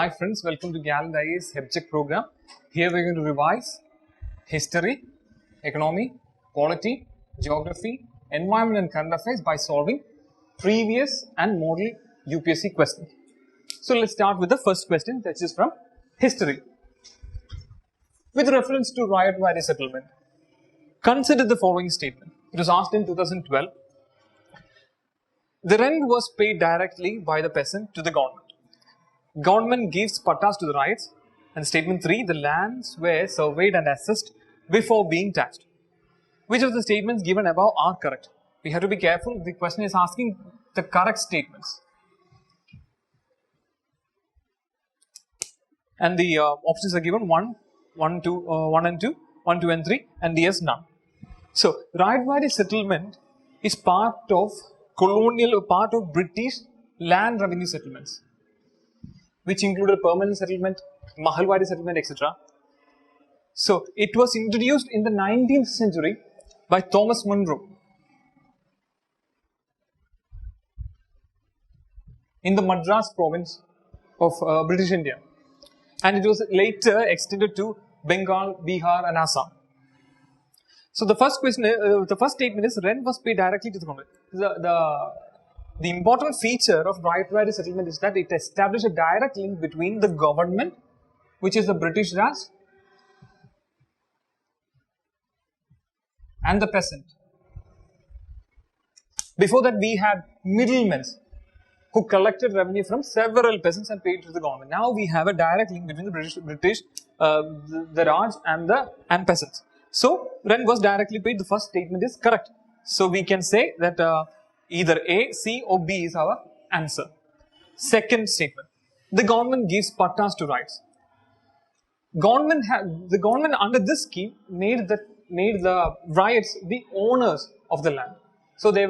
Hi friends, welcome to Gallant IAS HEPGEC program. Here we are going to revise history, economy, polity, geography, environment and current affairs by solving previous and model UPSC questions. So let's start with the first question, that is from history. With reference to riot valley settlement, consider the following statement. It was asked in 2012. The rent was paid directly by the peasant to the government. Government gives pattas to the riots. And statement 3, the lands were surveyed and assessed before being taxed. Which of the statements given above are correct? We have to be careful. The question is asking the correct statements. And the options are given 1 and 2, 1, 2 and 3, and yes, none. So, riot valley settlement is part of colonial, part of British land revenue settlements, which included permanent settlement, Mahalwadi settlement, etc. So, it was introduced in the 19th century by Thomas Munro in the Madras province of British India, and it was later extended to Bengal, Bihar and Assam. So, the first question, the first statement is rent was paid directly to the government. The important feature of riot valley settlement is that it established a direct link between the government, which is the British Raj, and the peasant. Before that, we had middlemen who collected revenue from several peasants and paid to the government. Now we have a direct link between the British, the Raj and peasants. So rent was directly paid. The first statement is correct. So we can say that either A, C or B is our answer. Second statement, the government gives pattas to riots. The government under this scheme made the riots the owners of the land. So they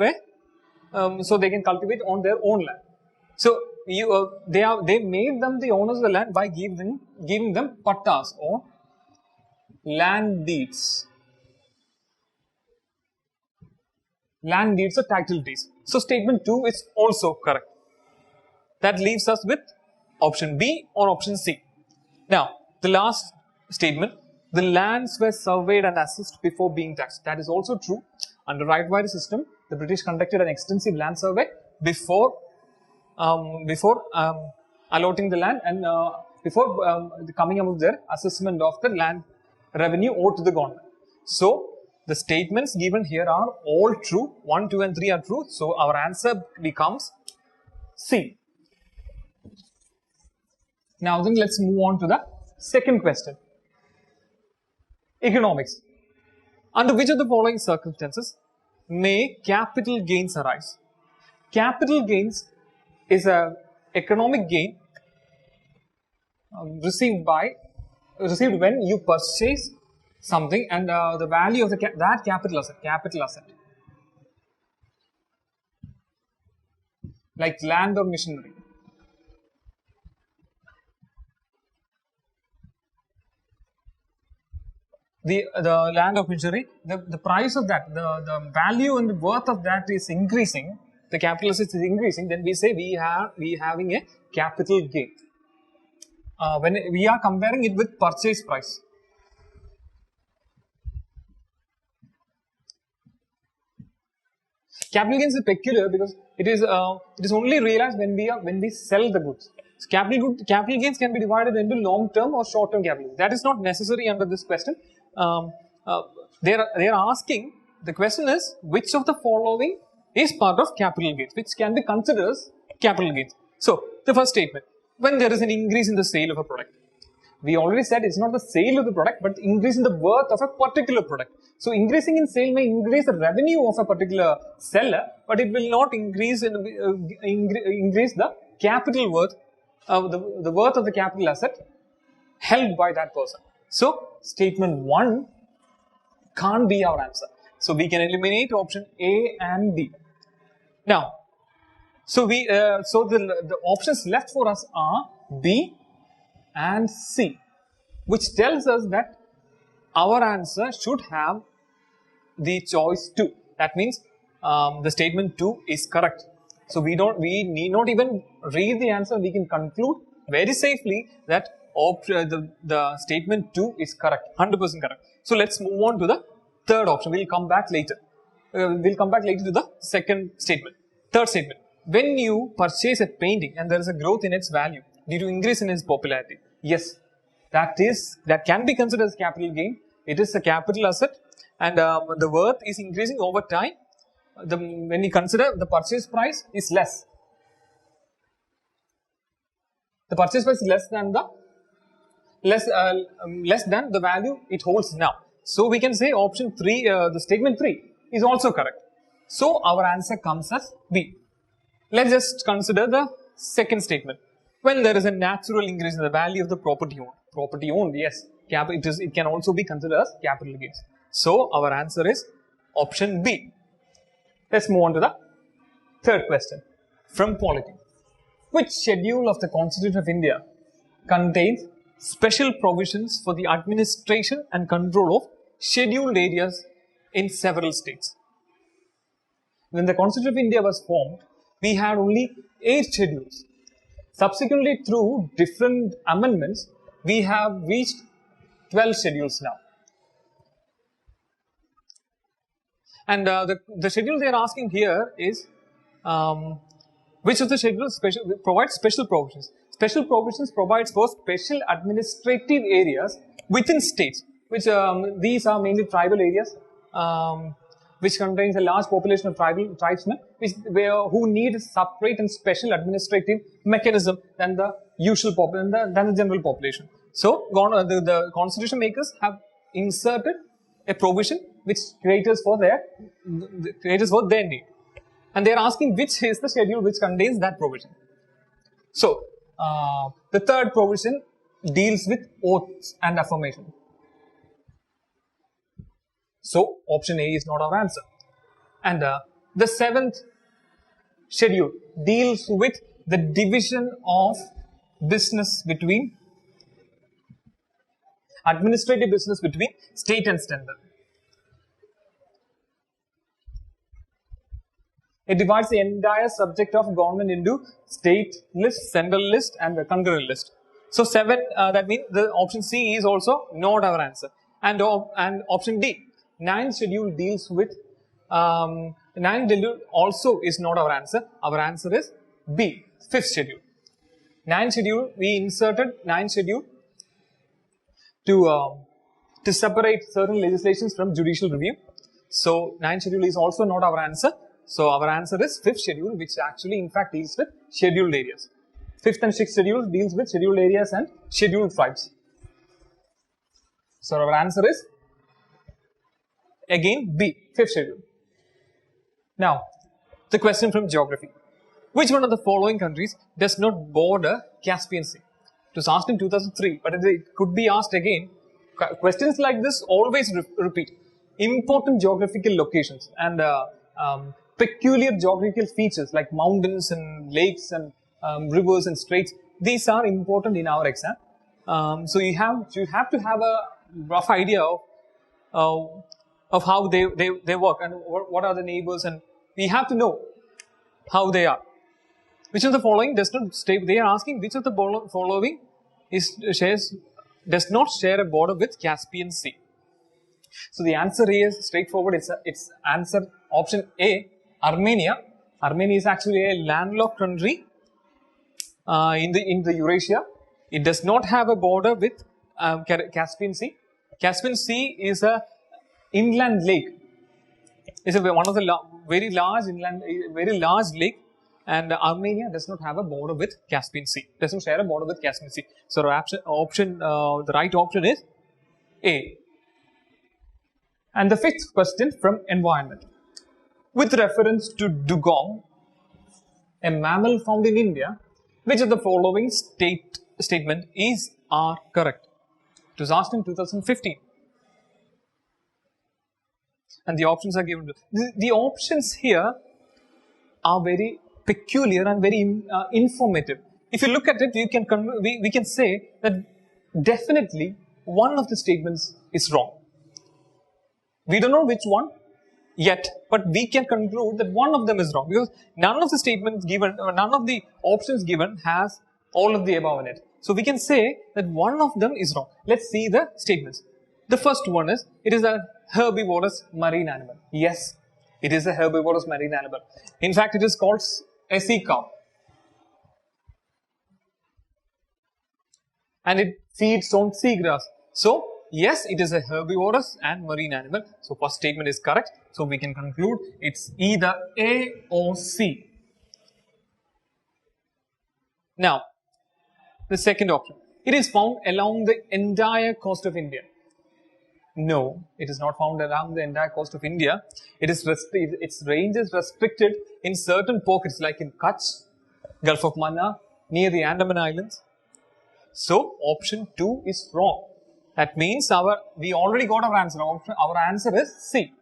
can cultivate on their own land. So they made them the owners of the land by giving them pattas or land deeds. Land deeds or title deeds. So statement 2 is also correct. That leaves us with option B or option C. Now, the last statement, the lands were surveyed and assessed before being taxed. That is also true. Under riot valley system, the British conducted an extensive land survey before allotting the land and before coming up with their assessment of the land revenue owed to the government. So, the statements given here are all true. 1, 2 and 3 are true. So, our answer becomes C. Now, then let's move on to the second question. Economics. Under which of the following circumstances may capital gains arise? Capital gains is an economic gain received when you purchase something and the value of that capital asset, like land or machinery. The land or machinery, the price of that, the value and the worth of that is increasing, the capital asset is increasing, then we say we having a capital gain. When we are comparing it with purchase price. Capital gains is peculiar because it is only realized when we sell the goods. So capital gains can be divided into long term or short term capital gains. That is not necessary under this question. They are asking, the question is which of the following is part of capital gains, which can be considered as capital gains. So the first statement, when there is an increase in the sale of a product. We already said it's not the sale of the product, but increase in the worth of a particular product. So increasing in sale may increase the revenue of a particular seller, but it will not increase the capital worth, the worth of the capital asset held by that person. So statement 1 can't be our answer. So we can eliminate option A and B. Now, so the options left for us are B and C, which tells us that our answer should have the choice 2. That means the statement 2 is correct. So we need not even read the answer. We can conclude very safely that the statement 2 is correct, 100% correct. So let's move on to the third option. We'll come back later. We'll come back later to the second statement. Third statement. When you purchase a painting and there is a growth in its value due to increase in its popularity. Yes, that can be considered as capital gain. It is a capital asset, and the worth is increasing over time. When you consider the purchase price is less. The purchase price is less than the value it holds now. So we can say option 3, the statement 3 is also correct. So our answer comes as B. Let's just consider the second statement. When there is a natural increase in the value of the property owned, yes, it can also be considered as capital gains. So our answer is option B. Let's move on to the third question from polity. Which schedule of the Constitution of India contains special provisions for the administration and control of scheduled areas in several states? When the Constitution of India was formed, we had only 8 schedules. Subsequently, through different amendments, we have reached 12 schedules now. And the schedule they are asking here is which of the schedules provides special provisions. Special provisions provides for special administrative areas within states, which these are mainly tribal areas, which contains a large population of tribesmen, who need a separate and special administrative mechanism than the than the general population. So the constitution makers have inserted a provision which caters for their need, and they are asking which is the schedule which contains that provision. So the third provision deals with oaths and affirmation. So option A is not our answer. And the seventh schedule deals with the division of business between administrative business between state and central. It divides the entire subject of government into state list, central list, and the concurrent list. So 7, that means the option C is also not our answer. And option D, 9th schedule deals with 9th schedule also is not our answer. Our answer is B, 5th schedule. 9th schedule, we inserted 9th schedule to separate certain legislations from judicial review. So 9th schedule is also not our answer. So our answer is 5th schedule, which actually in fact deals with scheduled areas. 5th and 6th schedule deals with scheduled areas and scheduled tribes. So our answer is again B, 5th schedule. Now, the question from geography. Which one of the following countries does not border Caspian Sea? It was asked in 2003, but it could be asked again. Questions like this always repeat. Important geographical locations and peculiar geographical features like mountains and lakes and rivers and straits. These are important in our exam. So you have to have a rough idea of how they work and what are the neighbors, and we have to know how they are. Which of the following does not stay? They are asking which of the following does not share a border with Caspian Sea. So the answer is straightforward. It's answer option A, Armenia. Armenia is actually a landlocked country in the Eurasia. It does not have a border with Caspian Sea. Caspian Sea is a inland lake. It's one of the very large lake, and Armenia does not have a border with Caspian Sea. Doesn't share a border with Caspian Sea. So the right option is A. And the 5th question from environment. With reference to dugong, a mammal found in India, which of the following statement are correct? It was asked in 2015. And the options are given. The options here are very peculiar and very informative. If you look at it, we can say that definitely one of the statements is wrong. We don't know which one yet, but we can conclude that one of them is wrong because none of the statements given, none of the options given has all of the above in it. So we can say that one of them is wrong. Let's see the statements. The first one is, it is a herbivorous marine animal. Yes, it is a herbivorous marine animal. In fact, it is called a sea cow. And it feeds on seagrass. So, yes, it is a herbivorous and marine animal. So, first statement is correct. So, we can conclude it's either A or C. Now, the second option. It is found along the entire coast of India. No, it is not found along the entire coast of India. Its range is restricted in certain pockets like in Kutch, Gulf of Mannar, near the Andaman Islands. So, option 2 is wrong. That means we already got our answer. Our answer is C.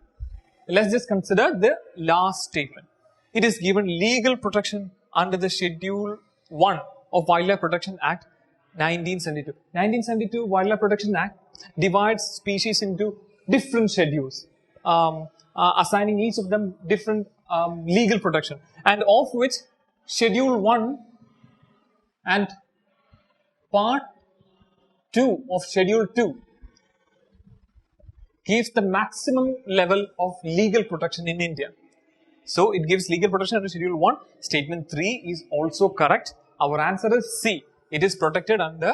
Let's just consider the last statement. It is given legal protection under the Schedule 1 of Wildlife Protection Act 1972. 1972 Wildlife Protection Act divides species into different schedules, assigning each of them different legal protection, and of which Schedule 1 and Part 2 of Schedule 2 gives the maximum level of legal protection in India. So, it gives legal protection under Schedule 1. Statement 3 is also correct. Our answer is C. It is protected under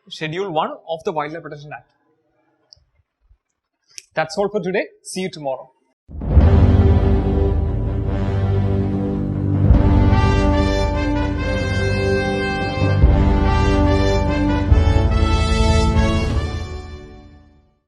Schedule 1 of the Wildlife Protection Act. That's all for today. See you tomorrow.